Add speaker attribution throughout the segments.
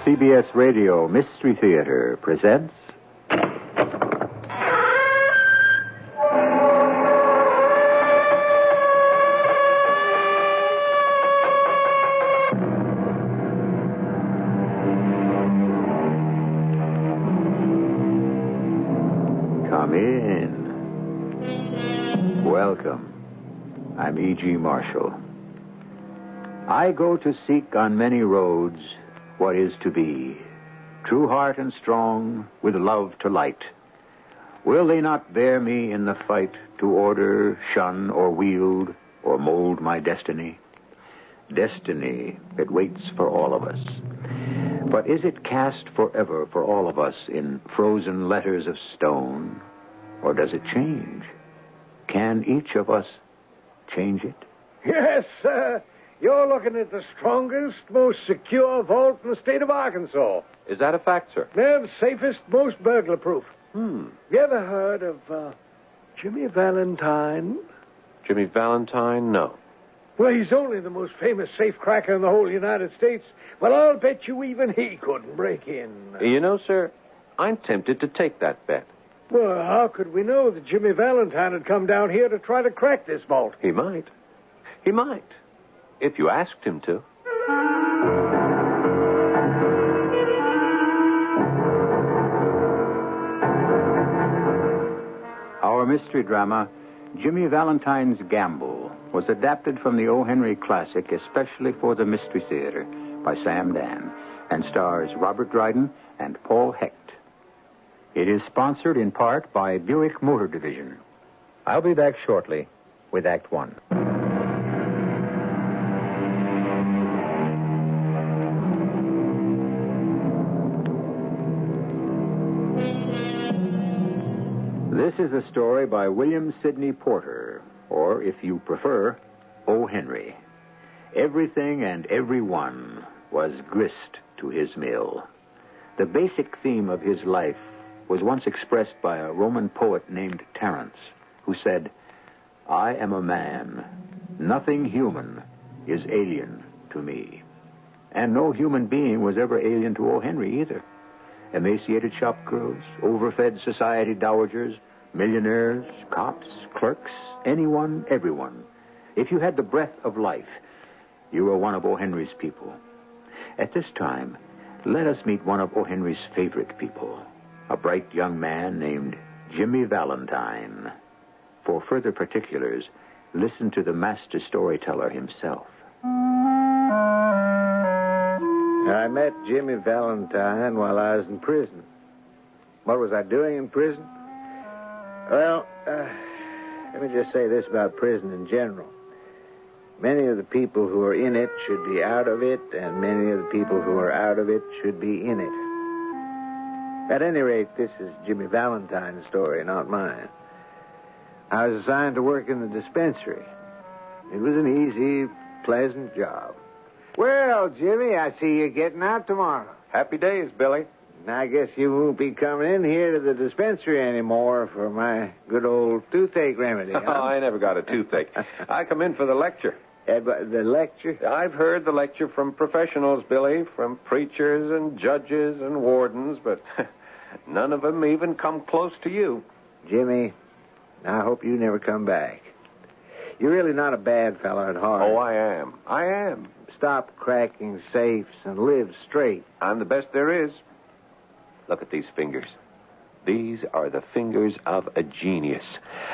Speaker 1: CBS Radio Mystery Theater presents... Come in. Welcome. I'm E.G. Marshall. I go to seek on many roads what is to be, true heart and strong, with love to light. Will they not bear me in the fight to order, shun, or wield, or mold my destiny? Destiny that waits for all of us. But is it cast forever for all of us in frozen letters of stone, or does it change? Can each of us change it?
Speaker 2: Yes, sir. You're looking at the strongest, most secure vault in the state of Arkansas.
Speaker 3: Is that a fact, sir?
Speaker 2: The safest, most burglar-proof.
Speaker 3: You
Speaker 2: ever heard of Jimmy Valentine?
Speaker 3: Jimmy Valentine? No.
Speaker 2: Well, he's only the most famous safecracker in the whole United States. But I'll bet you even he couldn't break in.
Speaker 3: You know, sir, I'm tempted to take that bet.
Speaker 2: Well, how could we know that Jimmy Valentine had come down here to try to crack this vault?
Speaker 3: He might. He might. If you asked him to.
Speaker 1: Our mystery drama, Jimmy Valentine's Gamble, was adapted from the O. Henry classic especially for the Mystery Theater by Sam Dan and stars Robert Dryden and Paul Hecht. It is sponsored in part by Buick Motor Division. I'll be back shortly with Act One. This is a story by William Sidney Porter, or, if you prefer, O. Henry. Everything and everyone was grist to his mill. The basic theme of his life was once expressed by a Roman poet named Terence, who said, "I am a man. Nothing human is alien to me." And no human being was ever alien to O. Henry either. Emaciated shop girls, overfed society dowagers, millionaires, cops, clerks, anyone, everyone. If you had the breath of life, you were one of O. Henry's people. At this time, let us meet one of O. Henry's favorite people, a bright young man named Jimmy Valentine. For further particulars, listen to the master storyteller himself.
Speaker 2: I met Jimmy Valentine while I was in prison. What was I doing in prison? Well, let me just say this about prison in general. Many of the people who are in it should be out of it, and many of the people who are out of it should be in it. At any rate, this is Jimmy Valentine's story, not mine. I was assigned to work in the dispensary. It was an easy, pleasant job. Well, Jimmy, I see you getting out tomorrow.
Speaker 3: Happy days, Billy.
Speaker 2: I guess you won't be coming in here to the dispensary anymore for my good old toothache remedy, huh?
Speaker 3: Oh, I never got a toothache. I come in for the lecture.
Speaker 2: The lecture?
Speaker 3: I've heard the lecture from professionals, Billy, from preachers and judges and wardens, but none of them even come close to you.
Speaker 2: Jimmy, I hope you never come back. You're really not a bad fellow at heart.
Speaker 3: Oh, I am. I am.
Speaker 2: Stop cracking safes and live straight.
Speaker 3: I'm the best there is. Look at these fingers. These are the fingers of a genius.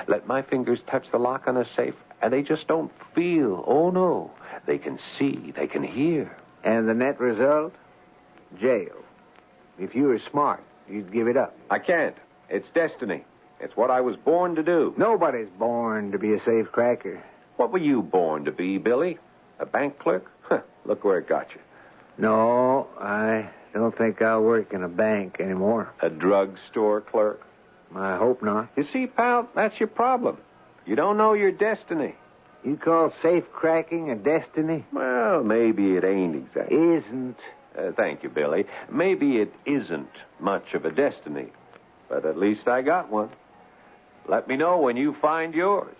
Speaker 3: Let my fingers touch the lock on a safe, and they just don't feel. Oh, no. They can see. They can hear.
Speaker 2: And the net result? Jail. If you were smart, you'd give it up.
Speaker 3: I can't. It's destiny. It's what I was born to do.
Speaker 2: Nobody's born to be a safe cracker.
Speaker 3: What were you born to be, Billy? A bank clerk? Look where it got you.
Speaker 2: No, I don't think I'll work in a bank anymore.
Speaker 3: A drugstore clerk?
Speaker 2: I hope not.
Speaker 3: You see, pal, that's your problem. You don't know your destiny.
Speaker 2: You call safe cracking a destiny?
Speaker 3: Well, maybe it ain't exactly.
Speaker 2: Isn't.
Speaker 3: Thank you, Billy. Maybe it isn't much of a destiny, but at least I got one. Let me know when you find yours.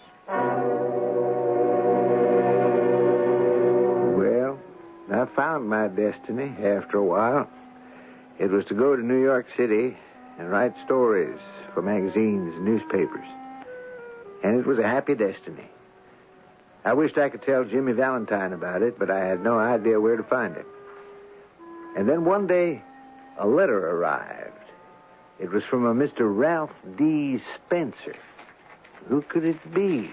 Speaker 2: Well, I found my destiny after a while. It was to go to New York City and write stories for magazines and newspapers. And it was a happy destiny. I wished I could tell Jimmy Valentine about it, but I had no idea where to find him. And then one day, a letter arrived. It was from a Mr. Ralph D. Spencer. Who could it be?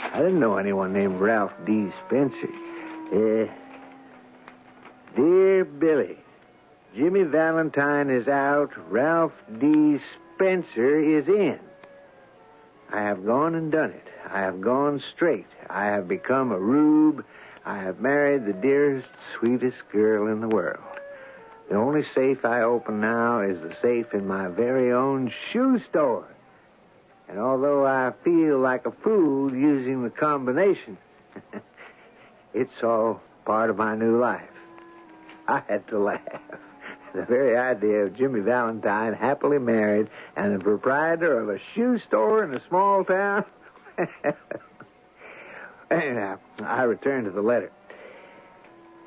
Speaker 2: I didn't know anyone named Ralph D. Spencer. Dear Billy, Jimmy Valentine is out. Ralph D. Spencer is in. I have gone and done it. I have gone straight. I have become a rube. I have married the dearest, sweetest girl in the world. The only safe I open now is the safe in my very own shoe store. And although I feel like a fool using the combination, it's all part of my new life. I had to laugh. The very idea of Jimmy Valentine happily married and the proprietor of a shoe store in a small town. Anyhow, I returned to the letter.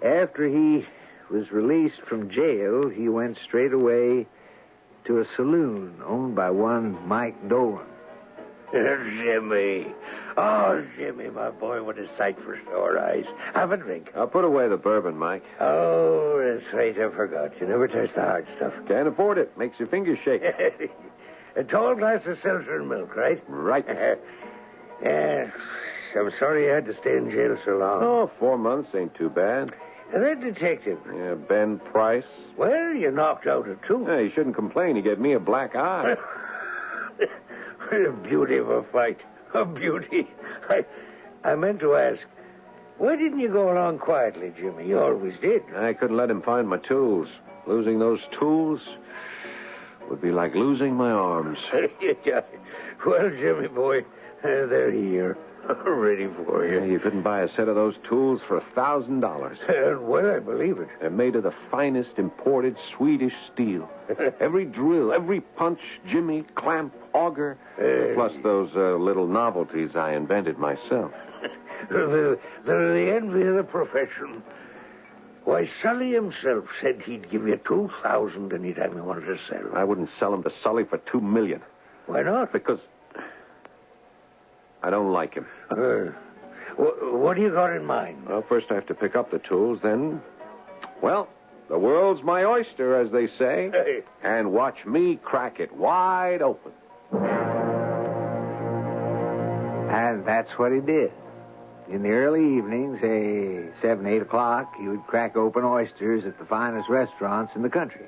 Speaker 2: After he was released from jail, he went straight away to a saloon owned by one Mike Dolan.
Speaker 4: Jimmy. Oh, Jimmy, my boy, what a sight for sore eyes. Have a drink.
Speaker 3: I'll put away the bourbon, Mike.
Speaker 4: Oh, that's right, I forgot. You never touch the hard stuff.
Speaker 3: Can't afford it. Makes your fingers shake.
Speaker 4: A tall glass of seltzer and milk, right?
Speaker 3: Right.
Speaker 4: Yes. I'm sorry you had to stay in jail so long.
Speaker 3: Oh, 4 months ain't too bad.
Speaker 4: And that detective.
Speaker 3: Yeah, Ben Price.
Speaker 4: Well, you knocked out a tooth.
Speaker 3: Yeah, you shouldn't complain. He gave me a black eye.
Speaker 4: What a beauty of a fight. A beauty. I meant to ask, why didn't you go along quietly, Jimmy? You always did.
Speaker 3: I couldn't let him find my tools. Losing those tools would be like losing my arms.
Speaker 4: Well, Jimmy boy, they're here. Ready for you.
Speaker 3: Yeah, you couldn't buy a set of those tools for $1,000.
Speaker 4: Well, I believe it.
Speaker 3: They're made of the finest imported Swedish steel. Every drill, every punch, jimmy, clamp, auger, plus those little novelties I invented myself.
Speaker 4: They're the envy of the profession. Why, Sully himself said he'd give you $2,000 anytime you wanted to sell.
Speaker 3: I wouldn't sell them to Sully for $2 million.
Speaker 4: Why not?
Speaker 3: Because I don't like him.
Speaker 4: What do you got in mind?
Speaker 3: Well, first I have to pick up the tools, then, well, the world's my oyster, as they say, and watch me crack it wide open.
Speaker 2: And that's what he did. In the early evenings, say 7, 8 o'clock, he would crack open oysters at the finest restaurants in the country.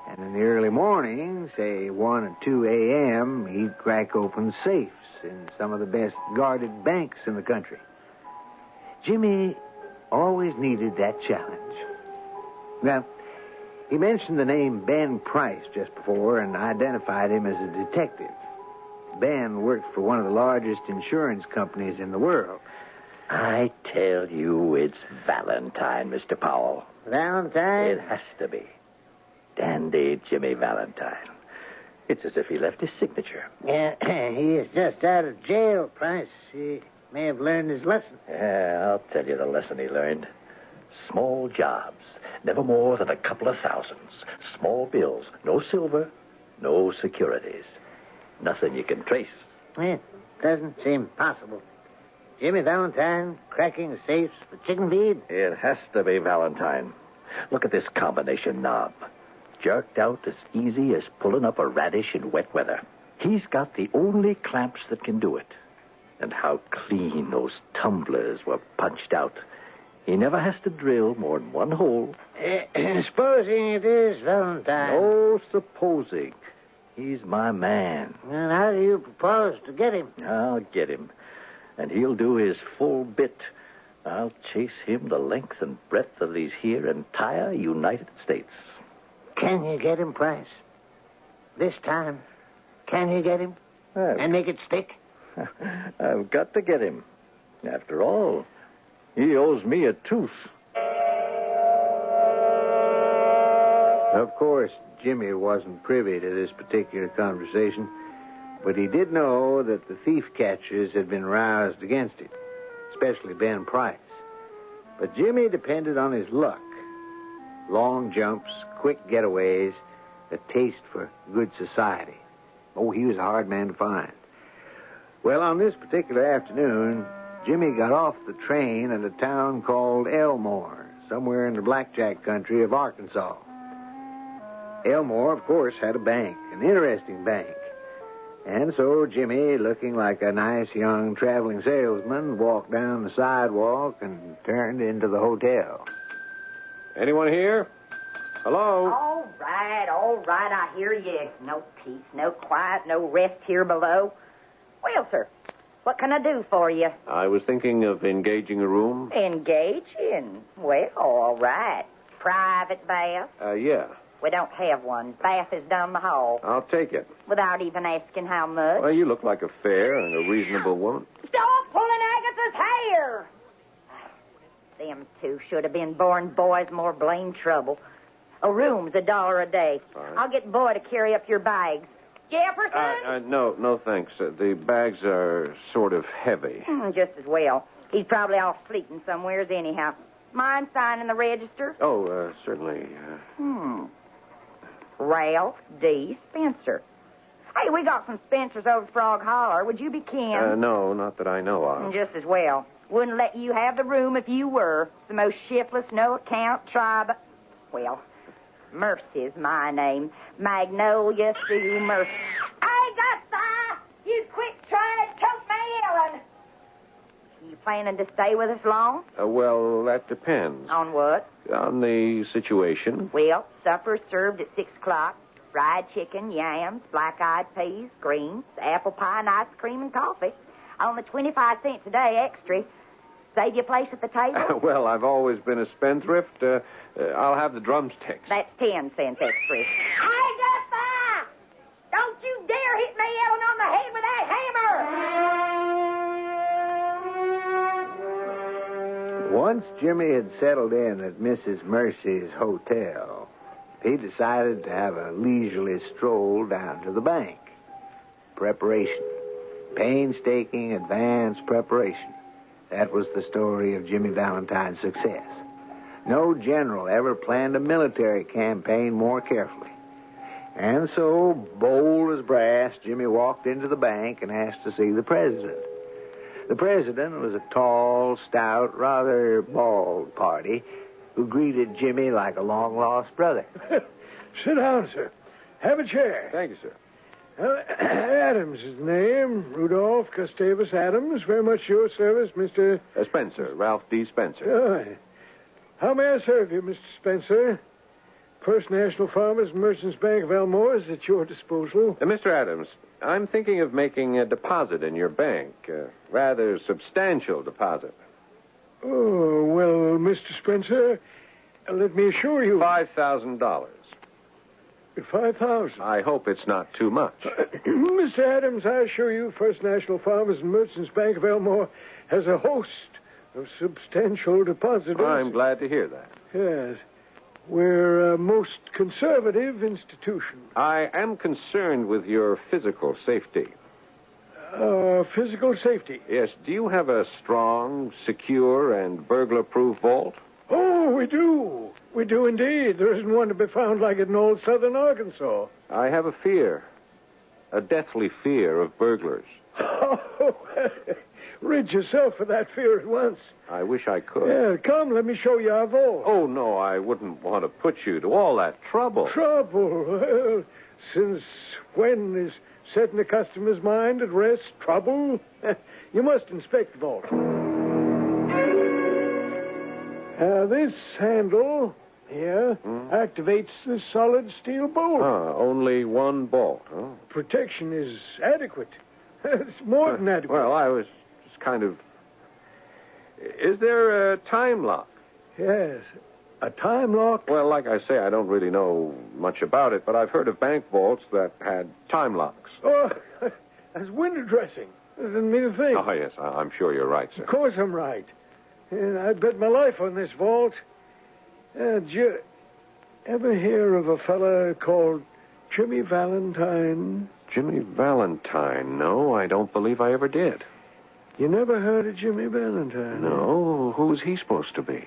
Speaker 2: And in the early morning, say 1 and 2 a.m., he'd crack open safes in some of the best guarded banks in the country. Jimmy always needed that challenge. Now, he mentioned the name Ben Price just before and identified him as a detective. Ben worked for one of the largest insurance companies in the world.
Speaker 5: I tell you, it's Valentine, Mr. Powell.
Speaker 2: Valentine?
Speaker 5: It has to be. Dandy Jimmy Valentine. It's as if he left his signature.
Speaker 2: Yeah, he is just out of jail, Price. He may have learned his lesson.
Speaker 5: Yeah, I'll tell you the lesson he learned. Small jobs, never more than a couple of thousands. Small bills, no silver, no securities. Nothing you can trace.
Speaker 2: It doesn't seem possible. Jimmy Valentine cracking safes for chicken feed?
Speaker 5: It has to be Valentine. Look at this combination knob. Jerked out as easy as pulling up a radish in wet weather. He's got the only clamps that can do it. And how clean those tumblers were punched out. He never has to drill more than one hole.
Speaker 2: Supposing it is Valentine.
Speaker 5: No supposing. He's my man.
Speaker 2: And how do you propose to get him?
Speaker 5: I'll get him. And he'll do his full bit. I'll chase him the length and breadth of these here entire United States.
Speaker 2: Can you get him, Price? This time, can you get him? And make it stick?
Speaker 5: I've got to get him. After all, he owes me a tooth.
Speaker 2: Of course, Jimmy wasn't privy to this particular conversation, but he did know that the thief catchers had been roused against him, especially Ben Price. But Jimmy depended on his luck. Long jumps, quick getaways, a taste for good society. Oh, he was a hard man to find. Well, on this particular afternoon, Jimmy got off the train at a town called Elmore, somewhere in the blackjack country of Arkansas. Elmore, of course, had a bank, an interesting bank. And so Jimmy, looking like a nice young traveling salesman, walked down the sidewalk and turned into the hotel.
Speaker 3: Anyone here? Hello?
Speaker 6: All right, I hear you. No peace, no quiet, no rest here below. Well, sir, what can I do for you?
Speaker 3: I was thinking of engaging a room.
Speaker 6: Engage in? Well, all right. Private bath?
Speaker 3: Yeah.
Speaker 6: We don't have one. Bath is down the hall.
Speaker 3: I'll take it.
Speaker 6: Without even asking how much.
Speaker 3: Well, you look like a fair and a reasonable woman.
Speaker 6: Stop pulling Agatha's hair! Them two should have been born boys, more blamed trouble. A room's $1 a day.
Speaker 3: Fine.
Speaker 6: I'll get Boy to carry up your bags. Jefferson?
Speaker 3: No, thanks. The bags are sort of heavy.
Speaker 6: Just as well. He's probably off sleeping somewheres anyhow. Mind signing the register?
Speaker 3: Oh, certainly.
Speaker 6: Ralph D. Spencer. Hey, we got some Spencers over Frog Holler. Would you be kin?
Speaker 3: No, not that I know of.
Speaker 6: Just as well. Wouldn't let you have the room if you were. It's the most shiftless, no-account tribe. Well, Mercy's my name. Magnolia Sue Mercy. Agatha! You quit trying to choke my Ellen! You planning to stay with us long?
Speaker 3: Well, that depends.
Speaker 6: On what?
Speaker 3: On the situation.
Speaker 6: Well, supper's served at 6 o'clock. Fried chicken, yams, black-eyed peas, greens, apple pie, and ice cream and coffee. Only 25 cents a day extra. Save you a place at the table?
Speaker 3: Well, I've always been a spendthrift. I'll have the drumsticks.
Speaker 6: That's 10 cents extra. Agatha! Don't you dare hit me, Ellen, on the head with that hammer!
Speaker 2: Once Jimmy had settled in at Mrs. Mercy's hotel, he decided to have a leisurely stroll down to the bank. Preparation. Painstaking, advanced preparation. That was the story of Jimmy Valentine's success. No general ever planned a military campaign more carefully. And so, bold as brass, Jimmy walked into the bank and asked to see the president. The president was a tall, stout, rather bald party who greeted Jimmy like a long-lost brother.
Speaker 4: Sit down, sir. Have a chair.
Speaker 3: Thank you, sir.
Speaker 4: Adams is the name. Rudolph Gustavus Adams. Very much your service, Mr.
Speaker 3: Spencer, Ralph D. Spencer.
Speaker 4: How may I serve you, Mr. Spencer? First National Farmers and Merchants Bank of Elmore is at your disposal.
Speaker 3: Mr. Adams, I'm thinking of making a deposit in your bank. A rather substantial deposit.
Speaker 4: Oh, well, Mr. Spencer, let me assure you...
Speaker 3: $5,000.
Speaker 4: 5,000.
Speaker 3: I hope it's not too much.
Speaker 4: Mr. Adams, I assure you, First National Farmers and Merchants Bank of Elmore has a host of substantial depositors.
Speaker 3: I'm glad to hear that.
Speaker 4: Yes. We're a most conservative institution.
Speaker 3: I am concerned with your physical safety.
Speaker 4: Physical safety?
Speaker 3: Yes. Do you have a strong, secure, and burglar-proof vault?
Speaker 4: Oh, we do. We do indeed. There isn't one to be found like it in old southern Arkansas.
Speaker 3: I have a fear. A deathly fear of burglars.
Speaker 4: Oh, rid yourself of that fear at once.
Speaker 3: I wish I could.
Speaker 4: Yeah, come, let me show you our vault.
Speaker 3: Oh, no, I wouldn't want to put you to all that trouble.
Speaker 4: Trouble? Well, since when is setting a customer's mind at rest trouble? You must inspect the vault. This handle here activates the solid steel bolt.
Speaker 3: Only one bolt, huh?
Speaker 4: Protection is adequate. It's more than adequate.
Speaker 3: Well, I was just kind of... Is there a time lock?
Speaker 4: Yes. A time lock?
Speaker 3: Well, like I say, I don't really know much about it, but I've heard of bank vaults that had time locks.
Speaker 4: Oh, that's window dressing. Doesn't mean a thing.
Speaker 3: Oh, yes, I'm sure you're right, sir.
Speaker 4: Of course I'm right. And I'd bet my life on this vault. Did you ever hear of a fella called Jimmy Valentine?
Speaker 3: Jimmy Valentine? No, I don't believe I ever did.
Speaker 4: You never heard of Jimmy Valentine?
Speaker 3: No. Who's he supposed to be?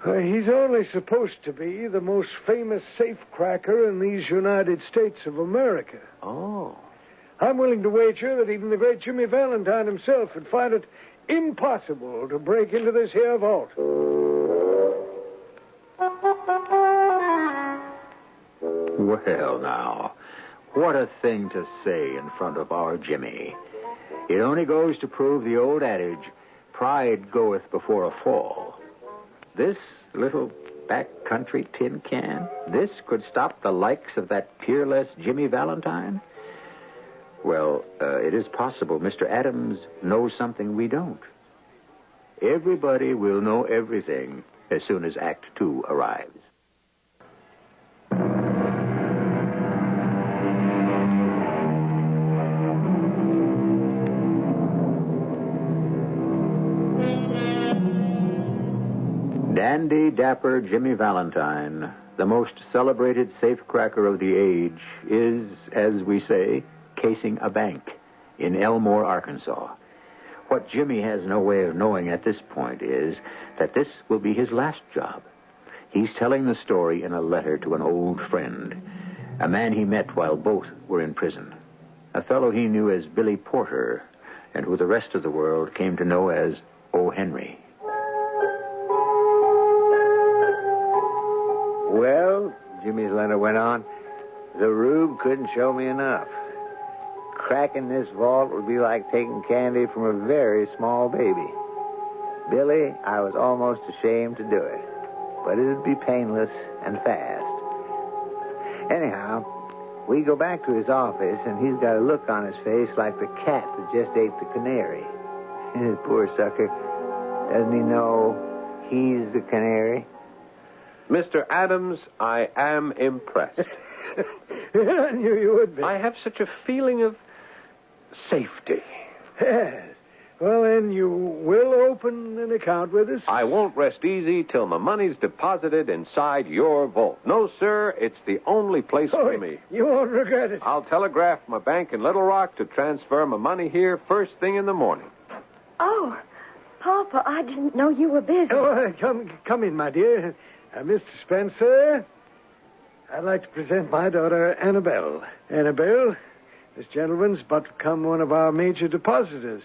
Speaker 4: He's only supposed to be the most famous safecracker in these United States of America.
Speaker 3: Oh.
Speaker 4: I'm willing to wager that even the great Jimmy Valentine himself would find it impossible to break into this here vault.
Speaker 1: Well, now, what a thing to say in front of our Jimmy. It only goes to prove the old adage, pride goeth before a fall. This little backcountry tin can, this could stop the likes of that peerless Jimmy Valentine? Well, it is possible Mr. Adams knows something we don't. Everybody will know everything as soon as Act 2 arrives. Dandy dapper Jimmy Valentine, the most celebrated safecracker of the age, is, as we say, casing a bank in Elmore, Arkansas. What Jimmy has no way of knowing at this point is that this will be his last job. He's telling the story in a letter to an old friend, a man he met while both were in prison, a fellow he knew as Billy Porter, and who the rest of the world came to know as O. Henry.
Speaker 2: Well, Jimmy's letter went on, the rube couldn't show me enough. Cracking this vault would be like taking candy from a very small baby. Billy, I was almost ashamed to do it, but it'd be painless and fast. Anyhow, we go back to his office, and he's got a look on his face like the cat that just ate the canary. Poor sucker. Doesn't he know he's the canary?
Speaker 3: Mr. Adams, I am impressed.
Speaker 4: I knew you would be.
Speaker 3: I have such a feeling of safety.
Speaker 4: Yes. Well, then, you will open an account with us?
Speaker 3: I won't rest easy till my money's deposited inside your vault. No, sir, it's the only place for me.
Speaker 4: You won't regret it.
Speaker 3: I'll telegraph my bank in Little Rock to transfer my money here first thing in the morning.
Speaker 7: Oh, Papa, I didn't know you were busy.
Speaker 4: Oh, come in, my dear. Mr. Spencer, I'd like to present my daughter, Annabelle. Annabelle, this gentleman's but become one of our major depositors,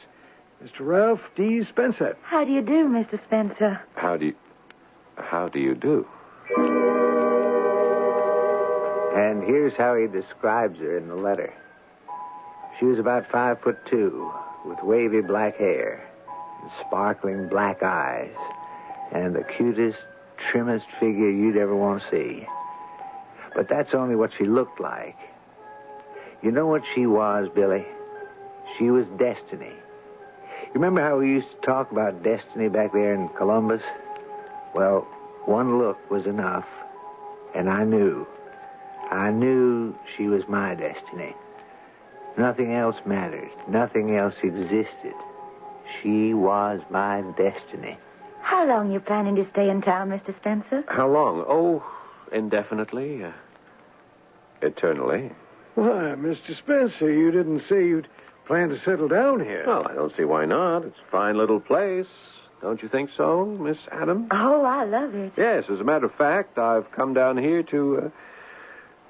Speaker 4: Mr. Ralph D. Spencer.
Speaker 7: How do you do, Mr. Spencer?
Speaker 3: How do you do?
Speaker 2: And here's how he describes her in the letter. She was about 5'2", with wavy black hair, and sparkling black eyes, and the cutest, trimmest figure you'd ever want to see. But that's only what she looked like. You know what she was, Billy? She was destiny. You remember how we used to talk about destiny back there in Columbus? Well, one look was enough, and I knew she was my destiny. Nothing else mattered. Nothing else existed. She was my destiny.
Speaker 7: How long are you planning to stay in town, Mr. Spencer?
Speaker 3: How long? Oh, indefinitely. Eternally.
Speaker 4: Why, Mr. Spencer, you didn't say you'd plan to settle down here.
Speaker 3: Well, I don't see why not. It's a fine little place. Don't you think so, Miss Adams?
Speaker 7: Oh, I love it.
Speaker 3: Yes, as a matter of fact, I've come down here to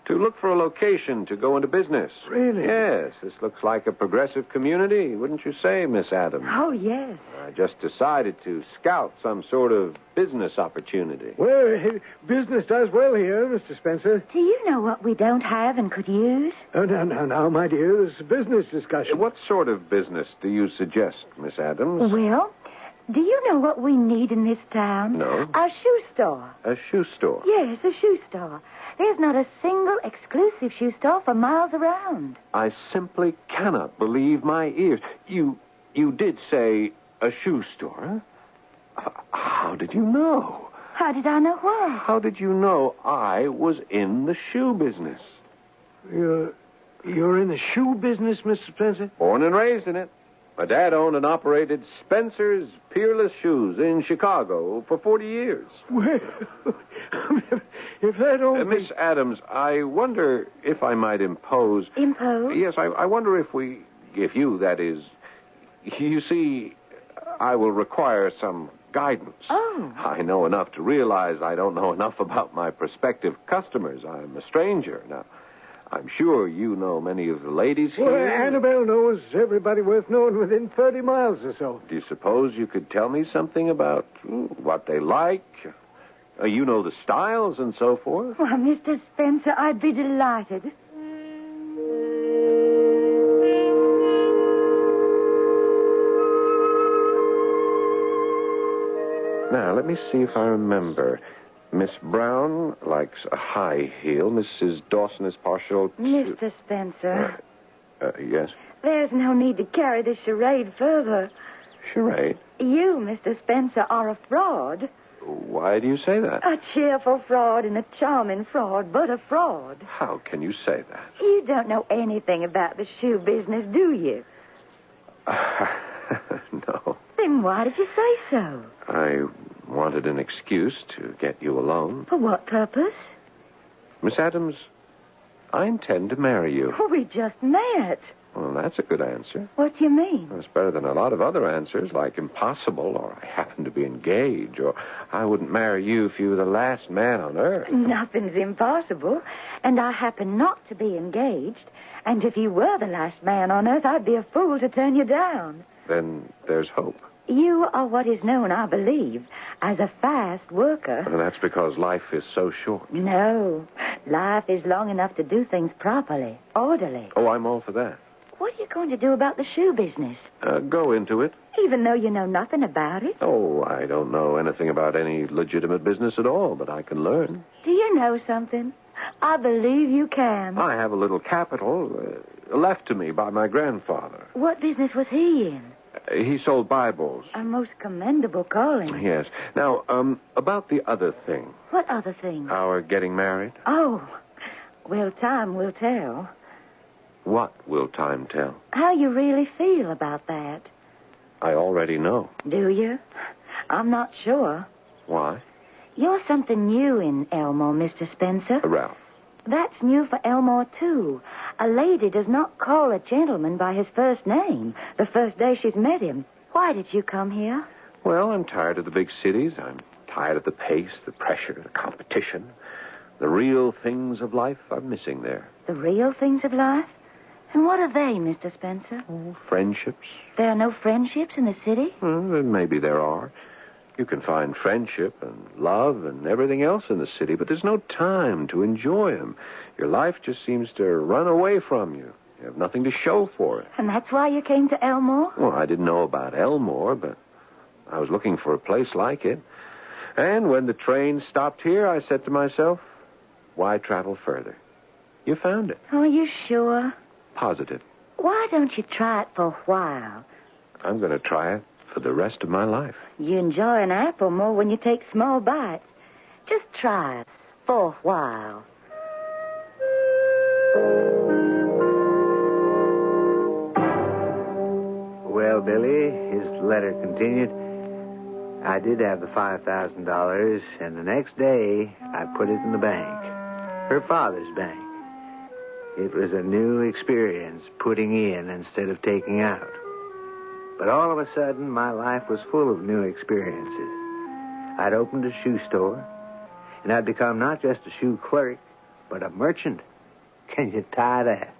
Speaker 3: look for a location to go into business.
Speaker 4: Really?
Speaker 3: Yes, this looks like a progressive community, wouldn't you say, Miss Adams?
Speaker 7: Oh, yes.
Speaker 3: I just decided to scout some sort of business opportunity.
Speaker 4: Well, business does well here, Mr. Spencer.
Speaker 7: Do you know what we don't have and could use?
Speaker 4: Oh, now, my dear, this is a business discussion.
Speaker 3: What sort of business do you suggest, Miss Adams?
Speaker 7: Well, do you know what we need in this town?
Speaker 3: No.
Speaker 7: A shoe store.
Speaker 3: A shoe store?
Speaker 7: Yes, a shoe store. There's not a single exclusive shoe store for miles around.
Speaker 3: I simply cannot believe my ears. You did say a shoe store, huh? How did you know?
Speaker 7: How did I know what?
Speaker 3: How did you know I was in the shoe business?
Speaker 4: You're in the shoe business, Mr. Spencer?
Speaker 3: Born and raised in it. My dad owned and operated Spencer's Peerless Shoes in Chicago for 40 years.
Speaker 4: Well, if that only...
Speaker 3: Miss Adams, I wonder if I might impose...
Speaker 7: Impose?
Speaker 3: Yes, I wonder if you, that is... You see, I will require some guidance.
Speaker 7: Oh.
Speaker 3: I know enough to realize I don't know enough about my prospective customers. I'm a stranger. Now, I'm sure you know many of the ladies here.
Speaker 4: Well, Annabelle knows everybody worth knowing within 30 miles or so.
Speaker 3: Do you suppose you could tell me something about what they like? You know the styles and so forth?
Speaker 7: Well, Mr. Spencer, I'd be delighted.
Speaker 3: Now, let me see if I remember. Miss Brown likes a high heel. Mrs. Dawson is partial to...
Speaker 7: Mr. Spencer.
Speaker 3: Yes?
Speaker 7: There's no need to carry this charade further.
Speaker 3: Charade?
Speaker 7: You, Mr. Spencer, are a fraud.
Speaker 3: Why do you say that?
Speaker 7: A cheerful fraud and a charming fraud, but a fraud.
Speaker 3: How can you say that?
Speaker 7: You don't know anything about the shoe business, do you?
Speaker 3: No.
Speaker 7: Then why did you say so?
Speaker 3: I wanted an excuse to get you alone.
Speaker 7: For what purpose?
Speaker 3: Miss Adams, I intend to marry you.
Speaker 7: Oh, we just met.
Speaker 3: Well, that's a good answer.
Speaker 7: What do you mean?
Speaker 3: It's better than a lot of other answers, like impossible, or I happen to be engaged, or I wouldn't marry you if you were the last man on earth.
Speaker 7: Nothing's impossible, and I happen not to be engaged. And if you were the last man on earth, I'd be a fool to turn you down.
Speaker 3: Then there's hope.
Speaker 7: You are what is known, I believe, as a fast worker.
Speaker 3: And that's because life is so short.
Speaker 7: No. Life is long enough to do things properly, orderly.
Speaker 3: Oh, I'm all for that.
Speaker 7: What are you going to do about the shoe business?
Speaker 3: Go into it.
Speaker 7: Even though you know nothing about it?
Speaker 3: Oh, I don't know anything about any legitimate business at all, but I can learn.
Speaker 7: Do you know something? I believe you can.
Speaker 3: I have a little capital left to me by my grandfather.
Speaker 7: What business was he in?
Speaker 3: He sold Bibles.
Speaker 7: A most commendable calling.
Speaker 3: Yes. Now, about the other thing.
Speaker 7: What other thing?
Speaker 3: Our getting married.
Speaker 7: Oh, well, time will tell.
Speaker 3: What will time tell?
Speaker 7: How you really feel about that.
Speaker 3: I already know.
Speaker 7: Do you? I'm not sure.
Speaker 3: Why?
Speaker 7: You're something new in Elmore, Mr. Spencer.
Speaker 3: Ralph.
Speaker 7: That's new for Elmore, too. A lady does not call a gentleman by his first name the first day she's met him. Why did you come here?
Speaker 3: Well, I'm tired of the big cities. I'm tired of the pace, the pressure, the competition. The real things of life I'm missing there.
Speaker 7: The real things of life? And what are they, Mr. Spencer?
Speaker 3: Oh, friendships.
Speaker 7: There are no friendships in the city?
Speaker 3: Well, then maybe there are. You can find friendship and love and everything else in the city, but there's no time to enjoy them. Your life just seems to run away from you. You have nothing to show for it.
Speaker 7: And that's why you came to Elmore?
Speaker 3: Well, I didn't know about Elmore, but I was looking for a place like it. And when the train stopped here, I said to myself, why travel further? You found it.
Speaker 7: Oh, are you sure?
Speaker 3: Positive.
Speaker 7: Why don't you try it for a while?
Speaker 3: I'm going to try it for the rest of my life.
Speaker 7: You enjoy an apple more when you take small bites. Just try it for a while.
Speaker 2: Well, Billy, his letter continued, I did have the $5,000, and the next day I put it in the bank. Her father's bank. It was a new experience, putting in instead of taking out. But all of a sudden, my life was full of new experiences. I'd opened a shoe store, and I'd become not just a shoe clerk, but a merchant. Can you tie that?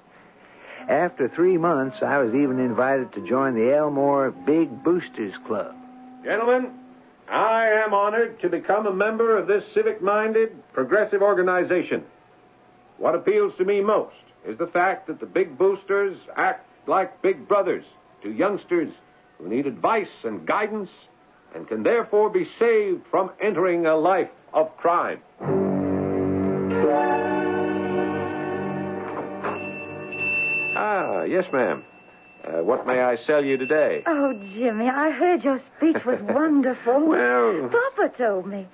Speaker 2: After 3 months, I was even invited to join the Elmore Big Boosters Club.
Speaker 3: Gentlemen, I am honored to become a member of this civic-minded, progressive organization. What appeals to me most is the fact that the Big Boosters act like big brothers to youngsters who need advice and guidance and can therefore be saved from entering a life of crime. Ah, yes, ma'am. What may I sell you today?
Speaker 7: Oh, Jimmy, I heard your speech was wonderful.
Speaker 3: Well...
Speaker 7: Papa told me.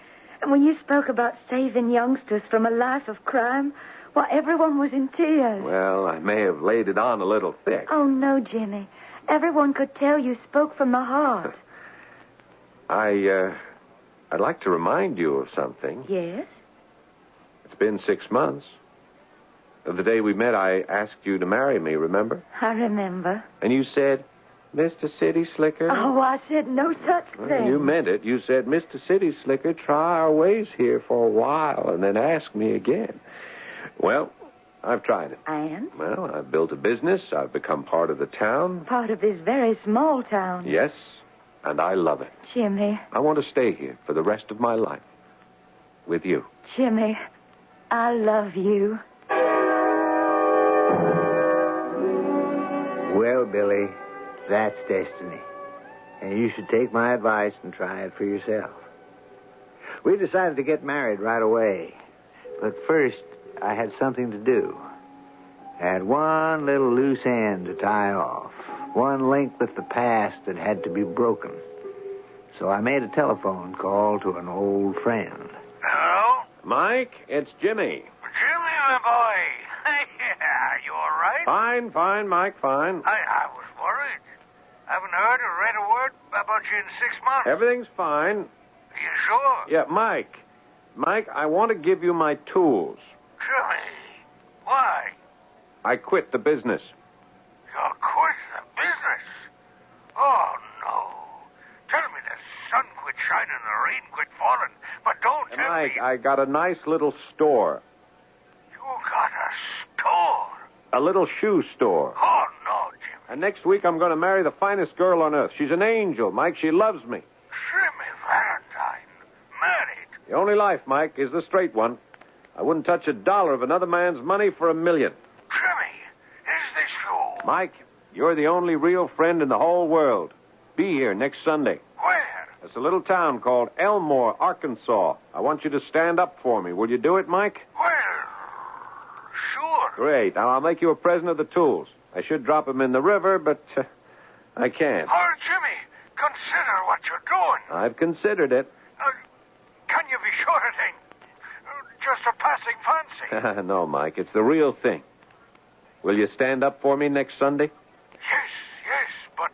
Speaker 7: And when you spoke about saving youngsters from a life of crime, well, everyone was in tears.
Speaker 3: Well, I may have laid it on a little thick.
Speaker 7: Oh, no, Jimmy. Everyone could tell you spoke from the heart.
Speaker 3: I'd like to remind you of something.
Speaker 7: Yes?
Speaker 3: It's been 6 months. The day we met, I asked you to marry me, remember?
Speaker 7: I remember.
Speaker 3: And you said, Mr. City Slicker.
Speaker 7: Oh, I said no such thing.
Speaker 3: Well, you meant it. You said, Mr. City Slicker, try our ways here for a while and then ask me again. Well, I've tried it.
Speaker 7: And?
Speaker 3: Well, I've built a business. I've become part of the town.
Speaker 7: Part of this very small town.
Speaker 3: Yes, and I love it.
Speaker 7: Jimmy.
Speaker 3: I want to stay here for the rest of my life. With you.
Speaker 7: Jimmy, I love you.
Speaker 2: Well, Billy, that's destiny. And you should take my advice and try it for yourself. We decided to get married right away. But first, I had something to do. I had one little loose end to tie off. One link with the past that had to be broken. So I made a telephone call to an old friend.
Speaker 8: Hello?
Speaker 3: Mike, it's Jimmy.
Speaker 8: Jimmy, my boy. Yeah, you all right?
Speaker 3: Fine, Mike, fine.
Speaker 8: I was worried. Haven't heard or read a word about you in 6 months.
Speaker 3: Everything's fine.
Speaker 8: Are you sure?
Speaker 3: Yeah, Mike, I want to give you my tools.
Speaker 8: Jimmy, why?
Speaker 3: I quit the business.
Speaker 8: You're quitting the business? Oh, no. Tell me the sun quit shining and the rain quit falling, but don't tell
Speaker 3: Mike,
Speaker 8: me...
Speaker 3: I got a nice little store.
Speaker 8: You got a store?
Speaker 3: A little shoe store.
Speaker 8: Oh, no, Jimmy.
Speaker 3: And next week I'm going to marry the finest girl on earth. She's an angel, Mike. She loves me.
Speaker 8: Jimmy Valentine, married?
Speaker 3: The only life, Mike, is the straight one. I wouldn't touch a dollar of another man's money for $1 million.
Speaker 8: Jimmy, is this you?
Speaker 3: Mike, you're the only real friend in the whole world. Be here next Sunday.
Speaker 8: Where?
Speaker 3: It's a little town called Elmore, Arkansas. I want you to stand up for me. Will you do it, Mike?
Speaker 8: Well, sure.
Speaker 3: Great. Now, I'll make you a present of the tools. I should drop them in the river, but I can't.
Speaker 8: Oh, Jimmy, consider what you're doing.
Speaker 3: I've considered it.
Speaker 8: Can you be sure it ain't just a passing fancy?
Speaker 3: No, Mike, it's the real thing. Will you stand up for me next Sunday?
Speaker 8: Yes, but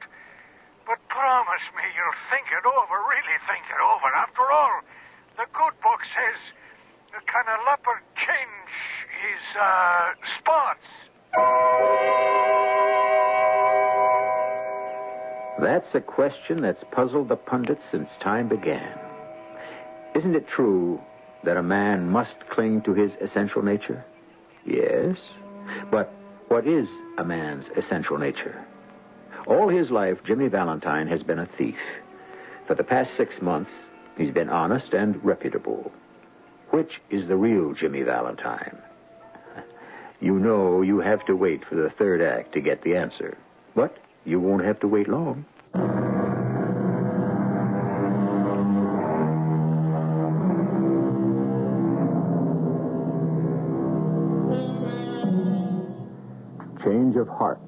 Speaker 8: promise me you'll think it over, really think it over. After all, the good book says, can a leopard change his spots?
Speaker 1: That's a question that's puzzled the pundits since time began. Isn't it true that a man must cling to his essential nature? Yes. But what is a man's essential nature? All his life, Jimmy Valentine has been a thief. For the past 6 months, he's been honest and reputable. Which is the real Jimmy Valentine? You know you have to wait for the third act to get the answer. But you won't have to wait long. Change of heart,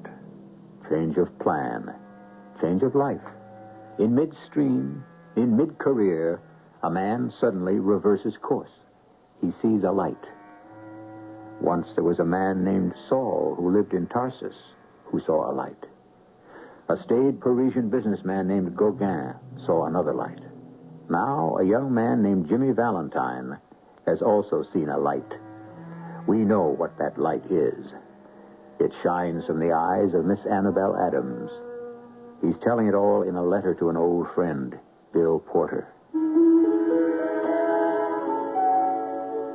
Speaker 1: change of plan, change of life. In midstream, in mid-career, a man suddenly reverses course. He sees a light. Once there was a man named Saul who lived in Tarsus who saw a light. A staid Parisian businessman named Gauguin saw another light. Now a young man named Jimmy Valentine has also seen a light. We know what that light is. It shines from the eyes of Miss Annabelle Adams. He's telling it all in a letter to an old friend, Bill Porter.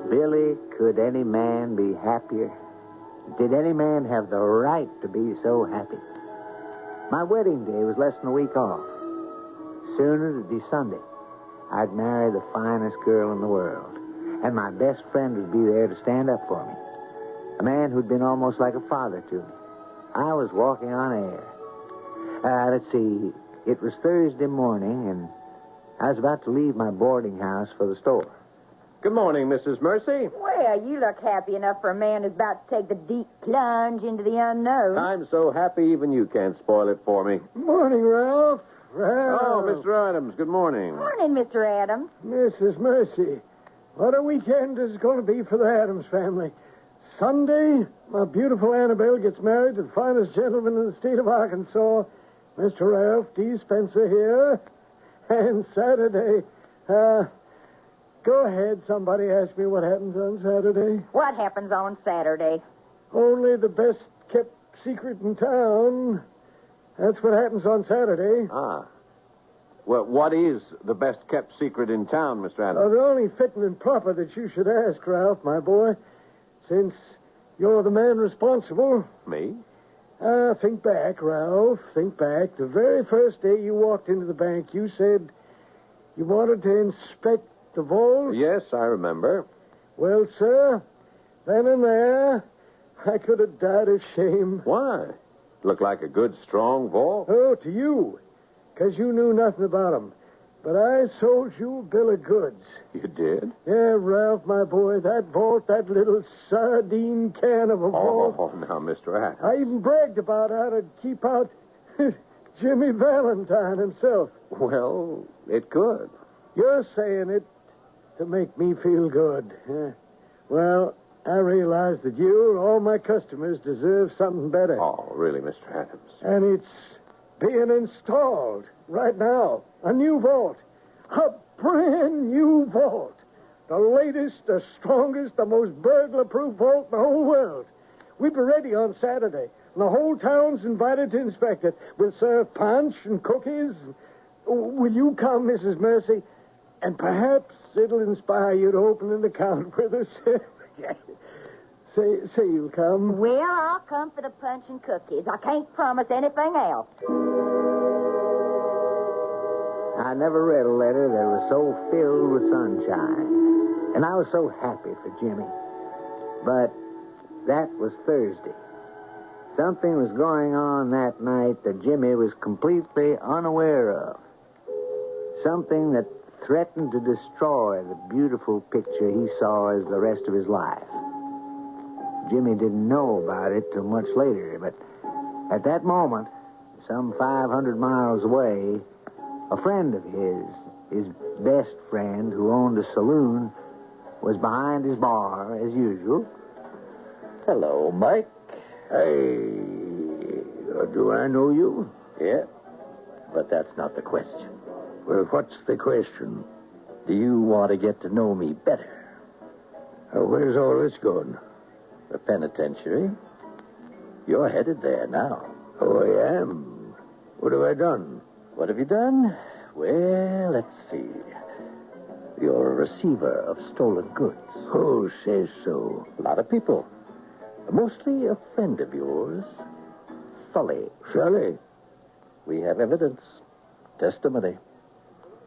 Speaker 2: Billy, could any man be happier? Did any man have the right to be so happy? My wedding day was less than a week off. Soon it'd be Sunday. I'd marry the finest girl in the world. And my best friend would be there to stand up for me. A man who'd been almost like a father to me. I was walking on air. Let's see. It was Thursday morning, and I was about to leave my boarding house for the store.
Speaker 3: Good morning, Mrs. Mercy.
Speaker 6: Well, you look happy enough for a man who's about to take the deep plunge into the unknown.
Speaker 3: I'm so happy even you can't spoil it for me.
Speaker 4: Morning, Ralph.
Speaker 3: Oh, Mr. Adams, good morning.
Speaker 6: Morning, Mr. Adams.
Speaker 4: Mrs. Mercy, what a weekend is going to be for the Adams family. Sunday, my beautiful Annabelle gets married to the finest gentleman in the state of Arkansas, Mr. Ralph D. Spencer here. And Saturday, go ahead, somebody ask me what happens on Saturday.
Speaker 6: What happens on Saturday?
Speaker 4: Only the best kept secret in town. That's what happens on Saturday.
Speaker 3: Ah. Well, what is the best-kept secret in town, Mr. Adams?
Speaker 4: The only fitting and proper that you should ask, Ralph, my boy, since you're the man responsible.
Speaker 3: Me?
Speaker 4: Think back, Ralph. Think back. The very first day you walked into the bank, you said you wanted to inspect the vault.
Speaker 3: Yes, I remember.
Speaker 4: Well, sir, then and there, I could have died of shame.
Speaker 3: Why? Looked like a good, strong vault.
Speaker 4: Oh, to you, because you knew nothing about 'em. But I sold you a bill of goods.
Speaker 3: You did?
Speaker 4: Yeah, Ralph, my boy, that vault, that little sardine can of a vault.
Speaker 3: Oh, now, Mr. Adams.
Speaker 4: I even bragged about how to keep out Jimmy Valentine himself.
Speaker 3: Well, it could.
Speaker 4: You're saying it to make me feel good. Well, I realize that you and all my customers deserve something better.
Speaker 3: Oh, really, Mr. Adams?
Speaker 4: And it's being installed right now. A new vault. A brand new vault. The latest, the strongest, the most burglar-proof vault in the whole world. We'll be ready on Saturday. And the whole town's invited to inspect it. We'll serve punch and cookies. Will you come, Mrs. Mercy? And perhaps it'll inspire you to open an account with us. Say you'll come.
Speaker 6: Well, I'll come for the punch and cookies. I can't promise anything else.
Speaker 2: I never read a letter that was so filled with sunshine. And I was so happy for Jimmy. But that was Thursday. Something was going on that night that Jimmy was completely unaware of. Something that threatened to destroy the beautiful picture he saw as the rest of his life. Jimmy didn't know about it till much later, but at that moment, some 500 miles away, a friend of his best friend who owned a saloon, was behind his bar as usual.
Speaker 5: Hello, Mike.
Speaker 2: Hey, do I know you?
Speaker 5: Yeah, but that's not the question.
Speaker 2: Well, what's the question?
Speaker 5: Do you want to get to know me better?
Speaker 2: Where's all this going?
Speaker 5: The penitentiary. You're headed there now.
Speaker 2: Oh, I am. What have I done?
Speaker 5: What have you done? Well, let's see. You're a receiver of stolen goods.
Speaker 2: Who says so?
Speaker 5: A lot of people. Mostly a friend of yours, Sully.
Speaker 2: Sully?
Speaker 5: We have evidence. Testimony.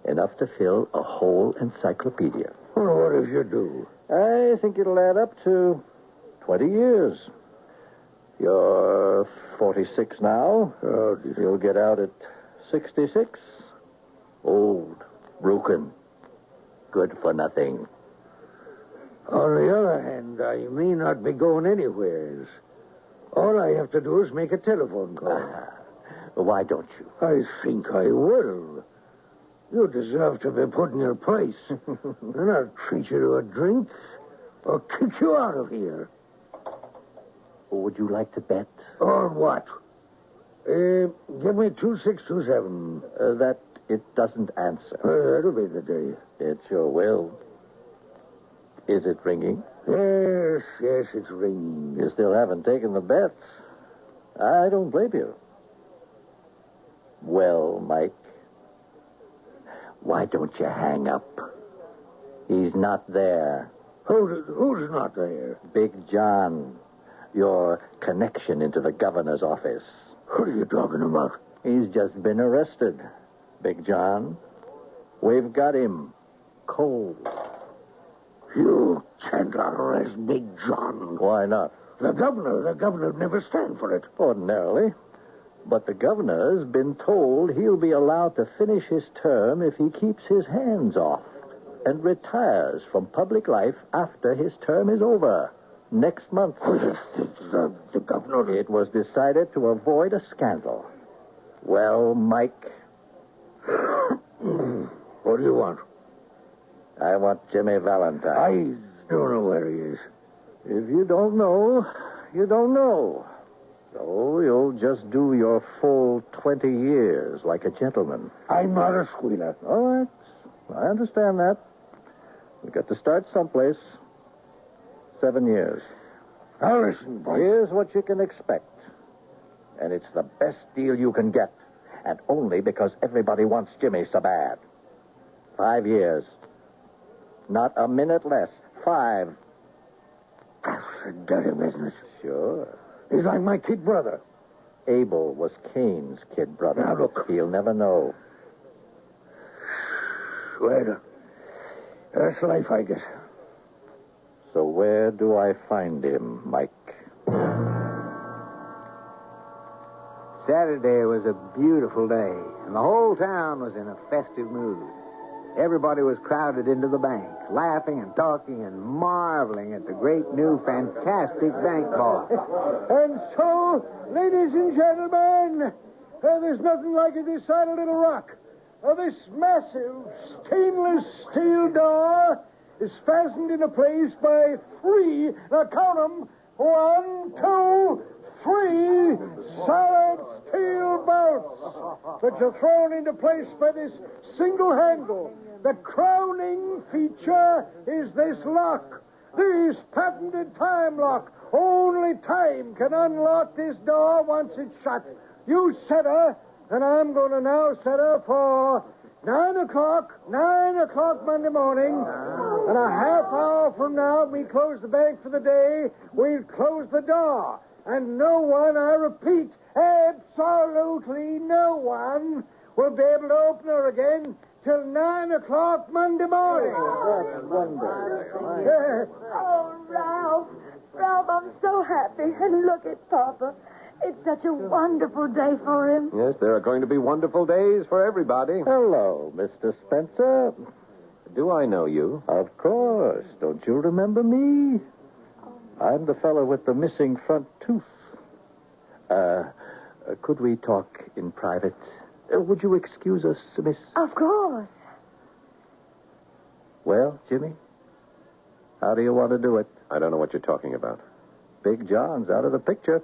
Speaker 5: Enough to fill a whole encyclopedia.
Speaker 2: Well, what if you do?
Speaker 5: I think it'll add up to 20 years. You're 46 now.
Speaker 2: Oh, dear.
Speaker 5: You'll get out at 66. Old, broken, good for nothing.
Speaker 2: On the other hand, I may not be going anywhere. All I have to do is make a telephone call.
Speaker 5: Why don't you?
Speaker 2: I think I will. You deserve to be put in your place. And I'll treat you to a drink or kick you out of here.
Speaker 5: Would you like to bet?
Speaker 2: On what? Give me 2627.
Speaker 5: That it doesn't answer.
Speaker 2: That'll be the day.
Speaker 5: It sure will. Is it ringing?
Speaker 2: Yes, it's ringing.
Speaker 5: You still haven't taken the bet. I don't blame you. Well, Mike, why don't you hang up? He's not there.
Speaker 2: Who's not there?
Speaker 5: Big John, your connection into the governor's office.
Speaker 2: What are you talking about?
Speaker 5: He's just been arrested, Big John. We've got him cold.
Speaker 2: You can't arrest Big John.
Speaker 5: Why not?
Speaker 2: The governor would never stand for it.
Speaker 5: Ordinarily. But the governor's been told he'll be allowed to finish his term if he keeps his hands off and retires from public life after his term is over. Next month.
Speaker 2: The governor...
Speaker 5: It was decided to avoid a scandal. Well, Mike...
Speaker 2: What do you want?
Speaker 5: I want Jimmy Valentine.
Speaker 2: I don't know where he is.
Speaker 5: If you don't know, you don't know. So you'll just do your full 20 years like a gentleman.
Speaker 2: I'm not a squealer.
Speaker 5: All right. I understand that. We've got to start someplace. 7 years.
Speaker 2: Now listen, boy.
Speaker 5: Here's what you can expect. And it's the best deal you can get. And only because everybody wants Jimmy so bad. 5 years. Not a minute less. 5.
Speaker 2: That's a dirty business.
Speaker 5: Sure.
Speaker 2: He's like my kid brother.
Speaker 5: Abel was Cain's kid brother.
Speaker 2: Now, look.
Speaker 5: He'll never know.
Speaker 2: Well, that's life, I guess.
Speaker 5: So where do I find him, Mike?
Speaker 2: Saturday was a beautiful day, and the whole town was in a festive mood. Everybody was crowded into the bank, laughing and talking and marveling at the great new fantastic bank vault.
Speaker 4: And so, ladies and gentlemen, there's nothing like it this side of Little Rock. This massive stainless steel door is fastened into place by 3, now count them, 1, 2, 3 solid steel bolts, which are thrown into place by this single handle. The crowning feature is this lock, this patented time lock. Only time can unlock this door once it's shut. You set her, and I'm going to now set her for 9 o'clock Monday morning. And a half hour from now, we close the bank for the day. We'll close the door. And no one, I repeat, absolutely no one will be able to open her again till 9 o'clock Monday morning.
Speaker 5: That's wonderful.
Speaker 4: Yes.
Speaker 7: Oh, Ralph. Ralph, I'm so happy. And look at Papa. It's such a wonderful day for him.
Speaker 3: Yes, there are going to be wonderful days for everybody.
Speaker 5: Hello, Mr. Spencer.
Speaker 3: Do I know you?
Speaker 5: Of course. Don't you remember me? I'm the fellow with the missing front tooth. Could we talk in private? Would you excuse us, Miss?
Speaker 7: Of course.
Speaker 5: Well, Jimmy, how do you want to do it?
Speaker 3: I don't know what you're talking about.
Speaker 5: Big John's out of the picture.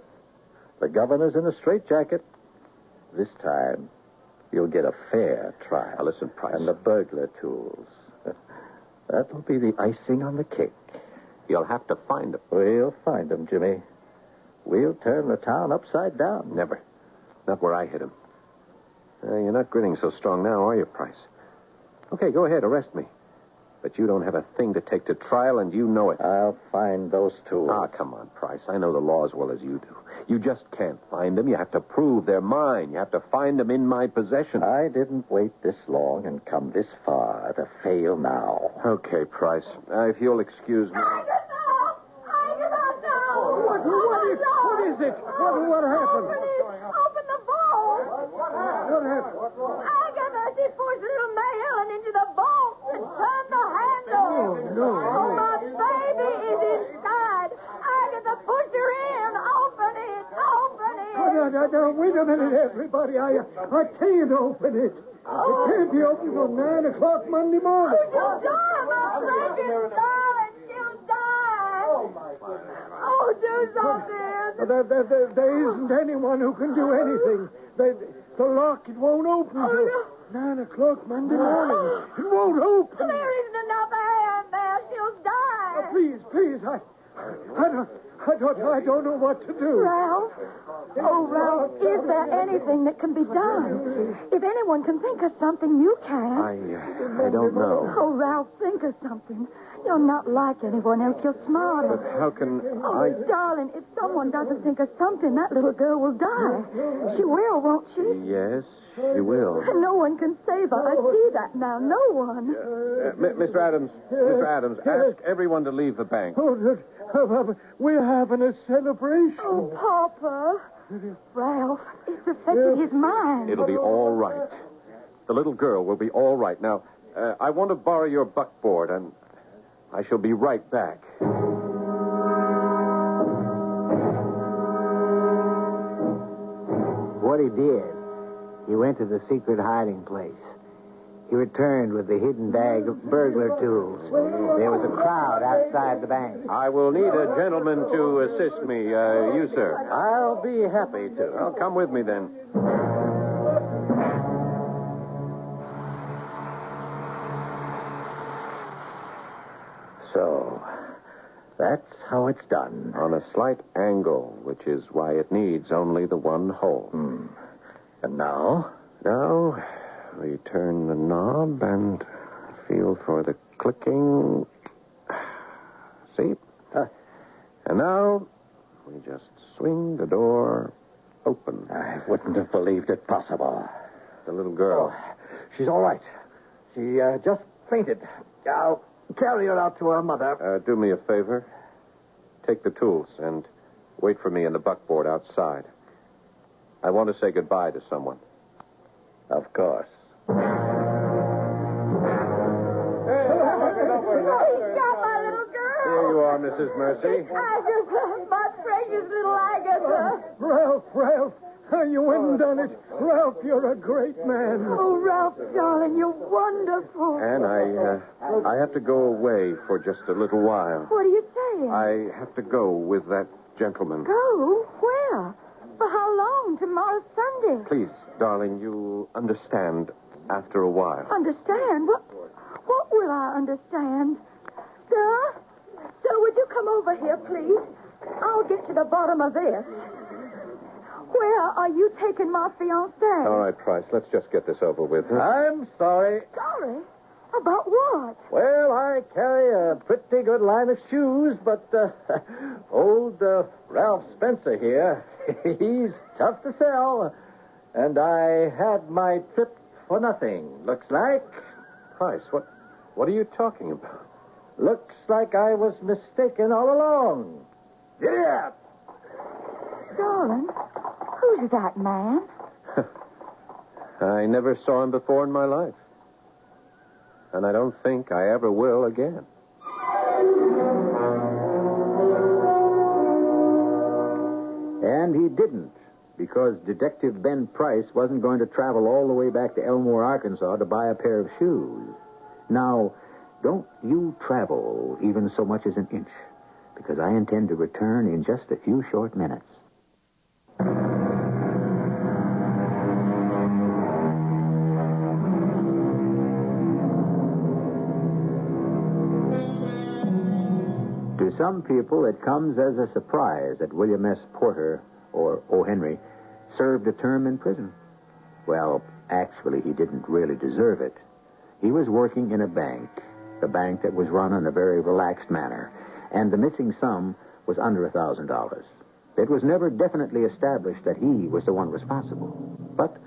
Speaker 5: The governor's in a straitjacket. This time, you'll get a fair trial.
Speaker 3: Now, listen, Price.
Speaker 5: And the burglar tools. That'll be the icing on the cake.
Speaker 3: You'll have to find them.
Speaker 5: We'll find them, Jimmy. We'll turn the town upside down.
Speaker 3: Never. Not where I hit him. You're not grinning so strong now, are you, Price? Okay, go ahead, arrest me. But you don't have a thing to take to trial, and you know it.
Speaker 5: I'll find those tools.
Speaker 3: Ah, come on, Price. I know the law as well as you do. You just can't find them. You have to prove they're mine. You have to find them in my possession.
Speaker 5: I didn't wait this long and come this far to fail now.
Speaker 3: Okay, Price. If you'll excuse me.
Speaker 4: What is it? What happened?
Speaker 7: Open the vault.
Speaker 4: What happened?
Speaker 7: Agatha, she pushed little Marilyn into the vault and turned the handle.
Speaker 4: Oh, no.
Speaker 7: Oh, my baby is inside. Agatha pushed her in. Open it. Open it.
Speaker 4: No, wait a minute, everybody. I can't open it. It can't be open till 9 o'clock Monday morning.
Speaker 7: Oh, she'll die, my precious darling. She'll die. Oh, do something.
Speaker 4: There isn't anyone who can do anything. The lock, it won't open till 9 o'clock Monday morning. It won't open.
Speaker 7: There isn't enough air in there. She'll die.
Speaker 4: Please, I don't know what to do.
Speaker 7: Ralph? Oh, Ralph, is there anything that can be done? If anyone can think of something, you can.
Speaker 3: I don't know.
Speaker 7: Oh, Ralph, think of something. You're not like anyone else. You're smarter.
Speaker 3: But how can
Speaker 7: Oh, darling, if someone doesn't think of something, that little girl will die. She will, won't she?
Speaker 3: Yes, she will.
Speaker 7: And no one can save her. I see that now. No one.
Speaker 3: Mr. Adams, ask everyone to leave the bank.
Speaker 4: We're having a celebration.
Speaker 7: Oh, Papa. Ralph, it's affected his mind.
Speaker 3: It'll be all right. The little girl will be all right. Now, I want to borrow your buckboard, and I shall be right back.
Speaker 2: What he did, he went to the secret hiding place. He returned with the hidden bag of burglar tools. There was a crowd outside the bank.
Speaker 3: I will need a gentleman to assist me. You, sir.
Speaker 5: I'll be happy to.
Speaker 3: Well, come with me, then.
Speaker 5: So, that's how it it's done.
Speaker 3: On a slight angle, which is why it needs only the one hole.
Speaker 5: And now?
Speaker 3: Now, we turn the knob and feel for the clicking. See? And now, we just swing the door open.
Speaker 5: I wouldn't have believed it possible.
Speaker 3: The little girl.
Speaker 5: She's all right. She just fainted. I'll carry her out to her mother.
Speaker 3: Do me a favor. Take the tools and wait for me in the buckboard outside. I want to say goodbye to someone.
Speaker 5: Of course.
Speaker 6: He's got my little girl.
Speaker 3: Here you are, Mrs. Mercy.
Speaker 6: I just love my precious little Agatha.
Speaker 4: Ralph, you went and done it. Ralph, you're a great man.
Speaker 6: Oh, Ralph, darling, you're wonderful.
Speaker 3: And I have to go away for just a little while.
Speaker 6: What are you saying?
Speaker 3: I have to go with that gentleman.
Speaker 6: Go? Where? For how long? Tomorrow's Sunday.
Speaker 3: Please, darling, you'll understand after a while.
Speaker 6: Understand? What will I understand? Sir, would you come over here, please? I'll get to the bottom of this. Where are you taking my fiancé?
Speaker 3: All right, Price, let's just get this over with.
Speaker 5: I'm sorry.
Speaker 6: Sorry? About what?
Speaker 5: Well, I carry a pretty good line of shoes, but old Ralph Spencer here, he's tough to sell. And I had my trip for nothing, looks like.
Speaker 3: Price, what are you talking about?
Speaker 5: Looks like I was mistaken all along. Yeah.
Speaker 6: Darling, who's that man?
Speaker 3: I never saw him before in my life. And I don't think I ever will again.
Speaker 1: And he didn't, because Detective Ben Price wasn't going to travel all the way back to Elmore, Arkansas to buy a pair of shoes. Now, don't you travel even so much as an inch, because I intend to return in just a few short minutes. To some people, it comes as a surprise that William S. Porter, or O. Henry, served a term in prison. Well, actually, he didn't really deserve it. He was working in a bank that was run in a very relaxed manner, and the missing sum was under $1,000. It was never definitely established that he was the one responsible. But,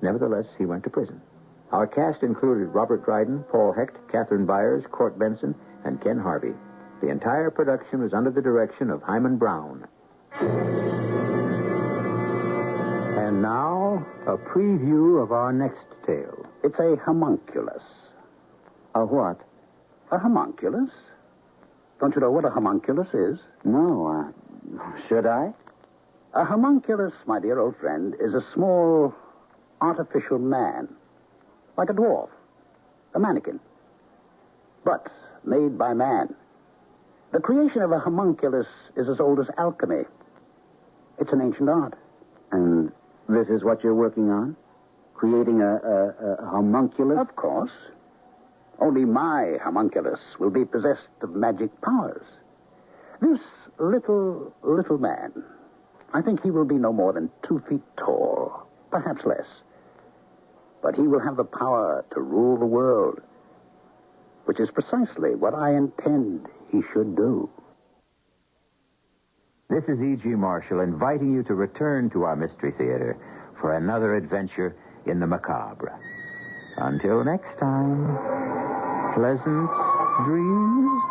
Speaker 1: nevertheless, he went to prison. Our cast included Robert Dryden, Paul Hecht, Catherine Byers, Court Benson, and Ken Harvey. The entire production was under the direction of Himan Brown. And now, a preview of our next tale.
Speaker 9: It's a homunculus.
Speaker 1: A what?
Speaker 9: A homunculus? Don't you know what a homunculus is?
Speaker 1: No, should I?
Speaker 9: A homunculus, my dear old friend, is a small artificial man. Like a dwarf. A mannequin. But made by man. The creation of a homunculus is as old as alchemy. It's an ancient art.
Speaker 1: And this is what you're working on? Creating a homunculus?
Speaker 9: Of course. Only my homunculus will be possessed of magic powers. This little man, I think he will be no more than 2 feet tall, perhaps less. But he will have the power to rule the world, which is precisely what I intend he should do.
Speaker 1: This is E.G. Marshall inviting you to return to our Mystery Theater for another adventure in the macabre. Until next time, pleasant dreams.